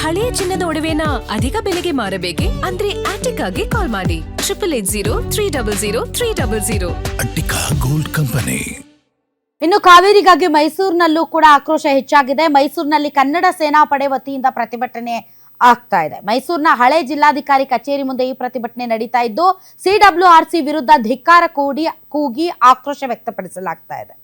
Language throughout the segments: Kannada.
ಹಳೆಯ ಚಿನ್ನದ ಒಡವೆನ ಅಧಿಕ ಬೆಲೆಗೆ ಮಾರಬೇಕೆ ಅಂದ್ರೆ ಆಟಿಕಾಗೆ ಕಾಲ್ ಮಾಡಿ 8880300300. Attica gold company. ಇನ್ನು ಕಾವೇರಿಗಾಗಿ ಮೈಸೂರಿನಲ್ಲೂ ಕೂಡ ಆಕ್ರೋಶ ಹೆಚ್ಚಾಗಿದೆ. ಮೈಸೂರಿನಲ್ಲಿ ಕನ್ನಡ ಸೇನಾ ಪಡೆ ವತಿಯಿಂದ ಪ್ರತಿಭಟನೆ ಆಗ್ತಾ ಇದೆ. ಮೈಸೂರಿನ ಹಳೆ ಜಿಲ್ಲಾಧಿಕಾರಿ ಕಚೇರಿ ಮುಂದೆ ಈ ಪ್ರತಿಭಟನೆ ನಡೀತಾ ಇದ್ದು CWRC ವಿರುದ್ಧ ಧಿಕ್ಕಾರ ಕೂಗಿ ಆಕ್ರೋಶ ವ್ಯಕ್ತಪಡಿಸಲಾಗ್ತಾ ಇದೆ.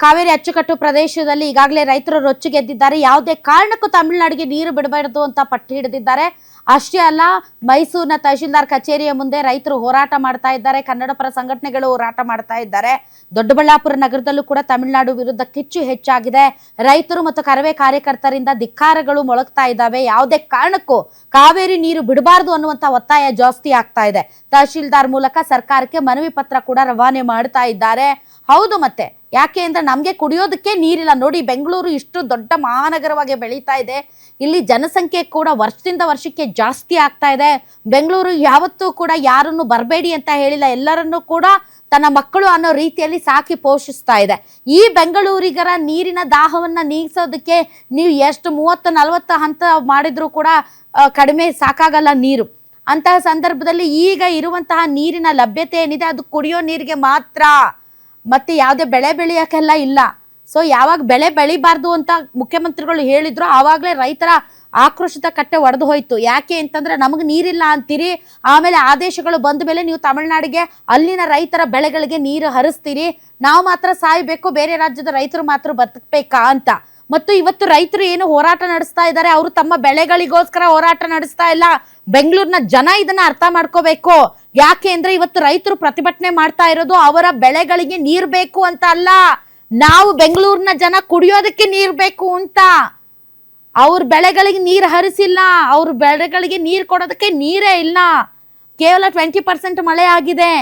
ಕಾವೇರಿ ಅಚ್ಚುಕಟ್ಟು ಪ್ರದೇಶದಲ್ಲಿ ಈಗಾಗಲೇ ರೈತರು ರೊಚ್ಚಿಗೆದ್ದಿದ್ದಾರೆ. ಯಾವುದೇ ಕಾರಣಕ್ಕೂ ತಮಿಳುನಾಡಿಗೆ ನೀರು ಬಿಡಬಾರದು ಅಂತ ಪಟ್ಟು ಹಿಡಿದಿದ್ದಾರೆ. ಅಷ್ಟೇ ಅಲ್ಲ, ಮೈಸೂರಿನ ತಹಶೀಲ್ದಾರ್ ಕಚೇರಿಯ ಮುಂದೆ ರೈತರು ಹೋರಾಟ ಮಾಡ್ತಾ ಇದ್ದಾರೆ. ಕನ್ನಡ ಪರ ಸಂಘಟನೆಗಳು ಹೋರಾಟ ಮಾಡ್ತಾ ಇದ್ದಾರೆ. ದೊಡ್ಡಬಳ್ಳಾಪುರ ನಗರದಲ್ಲೂ ಕೂಡ ತಮಿಳುನಾಡು ವಿರುದ್ಧ ಕಿಚ್ಚು ಹೆಚ್ಚಾಗಿದೆ. ರೈತರು ಮತ್ತು ಕರವೇ ಕಾರ್ಯಕರ್ತರಿಂದ ಧಿಕ್ಕಾರಗಳು ಮೊಳಗ್ತಾ ಇದ್ದಾವೆ. ಯಾವುದೇ ಕಾರಣಕ್ಕೂ ಕಾವೇರಿ ನೀರು ಬಿಡಬಾರದು ಅನ್ನುವಂತ ಒತ್ತಾಯ ಜಾಸ್ತಿ ಆಗ್ತಾ ಇದೆ. ತಹಶೀಲ್ದಾರ್ ಮೂಲಕ ಸರ್ಕಾರಕ್ಕೆ ಮನವಿ ಪತ್ರ ಕೂಡ ರವಾನೆ ಮಾಡ್ತಾ ಇದ್ದಾರೆ. ಹೌದು, ಮತ್ತೆ ಯಾಕೆ ಅಂದ್ರೆ ನಮ್ಗೆ ಕುಡಿಯೋದಕ್ಕೆ ನೀರಿಲ್ಲ. ನೋಡಿ, ಬೆಂಗಳೂರು ಇಷ್ಟು ದೊಡ್ಡ ಮಹಾನಗರವಾಗಿ ಬೆಳೀತಾ ಇದೆ. ಇಲ್ಲಿ ಜನಸಂಖ್ಯೆ ಕೂಡ ವರ್ಷದಿಂದ ವರ್ಷಕ್ಕೆ ಜಾಸ್ತಿ ಆಗ್ತಾ ಇದೆ. ಬೆಂಗಳೂರು ಯಾವತ್ತೂ ಕೂಡ ಯಾರನ್ನು ಬರಬೇಡಿ ಅಂತ ಹೇಳಿಲ್ಲ, ಎಲ್ಲರನ್ನೂ ಕೂಡ ತನ್ನ ಮಕ್ಕಳು ಅನ್ನೋ ರೀತಿಯಲ್ಲಿ ಸಾಕಿ ಪೋಷಿಸ್ತಾ ಇದೆ. ಈ ಬೆಂಗಳೂರಿಗರ ನೀರಿನ ದಾಹವನ್ನ ನೀಗಿಸೋದಕ್ಕೆ ನೀವು ಎಷ್ಟು 30-40 ಹಂತ ಮಾಡಿದ್ರು ಕೂಡ ಕಡಿಮೆ ಸಾಕಾಗಲ್ಲ ನೀರು. ಅಂತಹ ಸಂದರ್ಭದಲ್ಲಿ ಈಗ ಇರುವಂತಹ ನೀರಿನ ಲಭ್ಯತೆ ಏನಿದೆ ಅದು ಕುಡಿಯೋ ನೀರಿಗೆ ಮಾತ್ರ, ಮತ್ತೆ ಯಾವುದೇ ಬೆಳೆ ಬೆಳೆಯೋಕ್ಕೆಲ್ಲ ಇಲ್ಲ. ಸೊ ಯಾವಾಗ ಬೆಳೆ ಬೆಳಿಬಾರ್ದು ಅಂತ ಮುಖ್ಯಮಂತ್ರಿಗಳು ಹೇಳಿದ್ರು, ಆವಾಗಲೇ ರೈತರ ಆಕ್ರೋಶದ ಕಟ್ಟೆ ಒಡೆದು ಹೋಯ್ತು. ಯಾಕೆ ಅಂತಂದ್ರೆ ನಮಗೆ ನೀರಿಲ್ಲ ಅಂತೀರಿ, ಆಮೇಲೆ ಆದೇಶಗಳು ಬಂದ ಮೇಲೆ ನೀವು ತಮಿಳುನಾಡಿಗೆ ಅಲ್ಲಿನ ರೈತರ ಬೆಳೆಗಳಿಗೆ ನೀರು ಹರಿಸ್ತೀರಿ, ನಾವು ಮಾತ್ರ ಸಾಯ್ಬೇಕು, ಬೇರೆ ರಾಜ್ಯದ ರೈತರು ಮಾತ್ರ ಬದುಕಬೇಕಾ ಅಂತ. ಮತ್ತು ಇವತ್ತು ರೈತರು ಏನು ಹೋರಾಟ ನಡೆಸ್ತಾ ಇದ್ದಾರೆ, ಅವರು ತಮ್ಮ ಬೆಳೆಗಳಿಗೋಸ್ಕರ ಹೋರಾಟ ನಡೆಸ್ತಾ ಇಲ್ಲ. ಬೆಂಗಳೂರಿನ ಜನ ಇದನ್ನ ಅರ್ಥ ಮಾಡ್ಕೋಬೇಕು. ಯಾಕೆ ಅಂದ್ರೆ ಇವತ್ತು ರೈತರು ಪ್ರತಿಭಟನೆ ಮಾಡ್ತಾ ಇರೋದು ಅವರ ಬೆಳೆಗಳಿಗೆ ನೀರ್ ಬೇಕು ಅಂತ ಅಲ್ಲ, ನಾವು ಬೆಂಗಳೂರಿನ ಜನ ಕುಡಿಯೋದಕ್ಕೆ ನೀರ್ ಬೇಕು ಅಂತ. ಅವ್ರ ಬೆಳೆಗಳಿಗೆ ನೀರ್ ಹರಿಸಿಲ್ಲ, ಅವ್ರ ಬೆಳೆಗಳಿಗೆ ನೀರ್ ಕೊಡೋದಕ್ಕೆ ನೀರೇ ಇಲ್ಲ. ಕೇವಲ 20% ಮಳೆ ಆಗಿದೆ.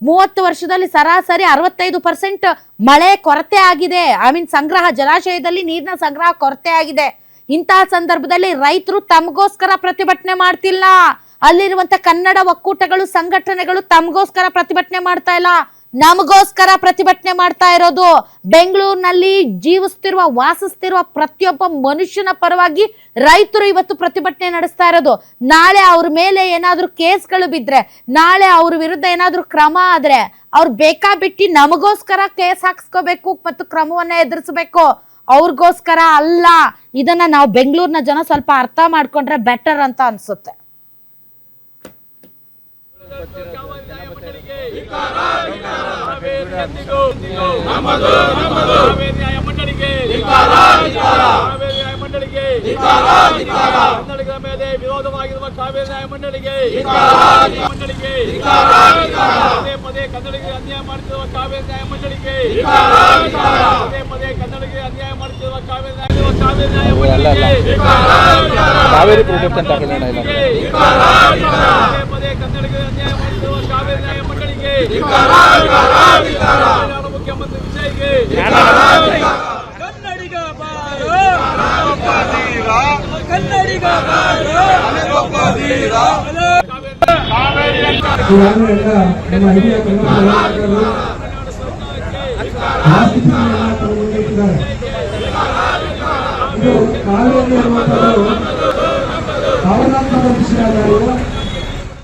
30 ವರ್ಷದಲ್ಲಿ ಸರಾಸರಿ 65% ಮಳೆ ಕೊರತೆ ಆಗಿದೆ. ಸಂಗ್ರಹ, ಜಲಾಶಯದಲ್ಲಿ ನೀರಿನ ಸಂಗ್ರಹ ಕೊರತೆ ಆಗಿದೆ. ಇಂತಹ ಸಂದರ್ಭದಲ್ಲಿ ರೈತರು ತಮಗೋಸ್ಕರ ಪ್ರತಿಭಟನೆ ಮಾಡ್ತಿಲ್ಲ, ಅಲ್ಲಿರುವಂತ ಕನ್ನಡ ಒಕ್ಕೂಟಗಳು, ಸಂಘಟನೆಗಳು ತಮಗೋಸ್ಕರ ಪ್ರತಿಭಟನೆ ಮಾಡ್ತಾ ಇಲ್ಲ, ನಮಗೋಸ್ಕರ ಪ್ರತಿಭಟನೆ ಮಾಡ್ತಾ ಇರೋದು. ಬೆಂಗಳೂರಿನಲ್ಲಿ ವಾಸಿಸ್ತಿರುವ ಪ್ರತಿಯೊಬ್ಬ ಮನುಷ್ಯನ ಪರವಾಗಿ ರೈತರು ಇವತ್ತು ಪ್ರತಿಭಟನೆ ನಡೆಸ್ತಾ ಇರೋದು. ನಾಳೆ ಅವ್ರ ಮೇಲೆ ಏನಾದ್ರೂ ಕೇಸ್ಗಳು ಬಿದ್ರೆ, ನಾಳೆ ಅವ್ರ ವಿರುದ್ಧ ಏನಾದ್ರೂ ಕ್ರಮ ಆದ್ರೆ ಅವ್ರು ಬೇಕಾಬಿಟ್ಟಿ ನಮಗೋಸ್ಕರ ಕೇಸ್ ಹಾಕ್ಸ್ಕೋಬೇಕು ಮತ್ತು ಕ್ರಮವನ್ನ ಎದುರಿಸಬೇಕು, ಅವ್ರಿಗೋಸ್ಕರ ಅಲ್ಲ. ಇದನ್ನ ನಾವು ಬೆಂಗಳೂರಿನ ಜನ ಸ್ವಲ್ಪ ಅರ್ಥ ಮಾಡ್ಕೊಂಡ್ರೆ ಬೆಟರ್ ಅಂತ ಅನ್ಸುತ್ತೆ. ವಿರೋಧವಾಗಿರುವ ಕಾವೇರಿ ನ್ಯಾಯ ಮಂಡಳಿಗೆ ಪದೇ ಕನ್ನಡಿಗರಿಗೆ ಅನ್ಯಾಯ ಮಾಡುತ್ತಿರುವ ಕಾವೇರಿ ನ್ಯಾಯ ಮಂಡಳಿಗೆ ಪದೇ ಕನ್ನಡಿಗರಿಗೆ ಅನ್ಯಾಯ ಮಾಡುತ್ತಿರುವ ಕಾವೇರಿ ನ್ಯಾಯ ಮಂಡಳಿಗೆ ಕಾವೇರಿ ಪ್ರಾಜೆಕ್ಟ್ ಅಂತ ಪದೇ ಕನ್ನಡಿಗರಿಗೆ ಅನ್ಯಾಯ ಮಾಡುತ್ತಿರುವ ಕಾವೇರಿ ನ್ಯಾಯ ಮಂಡಳಿಗೆ ಮುಖ್ಯಮಂತ್ರಿ ವಿಜಯ್ಗೆ ಕನ್ನಡಿಗ ಕನ್ನಡಿಗ ಆಸ್ತಿ ಕಾವೇರಿ ಅನ್ನುವಂಥದ್ದು ಭಾವನಾತ್ಮಕ ವಿಷಯ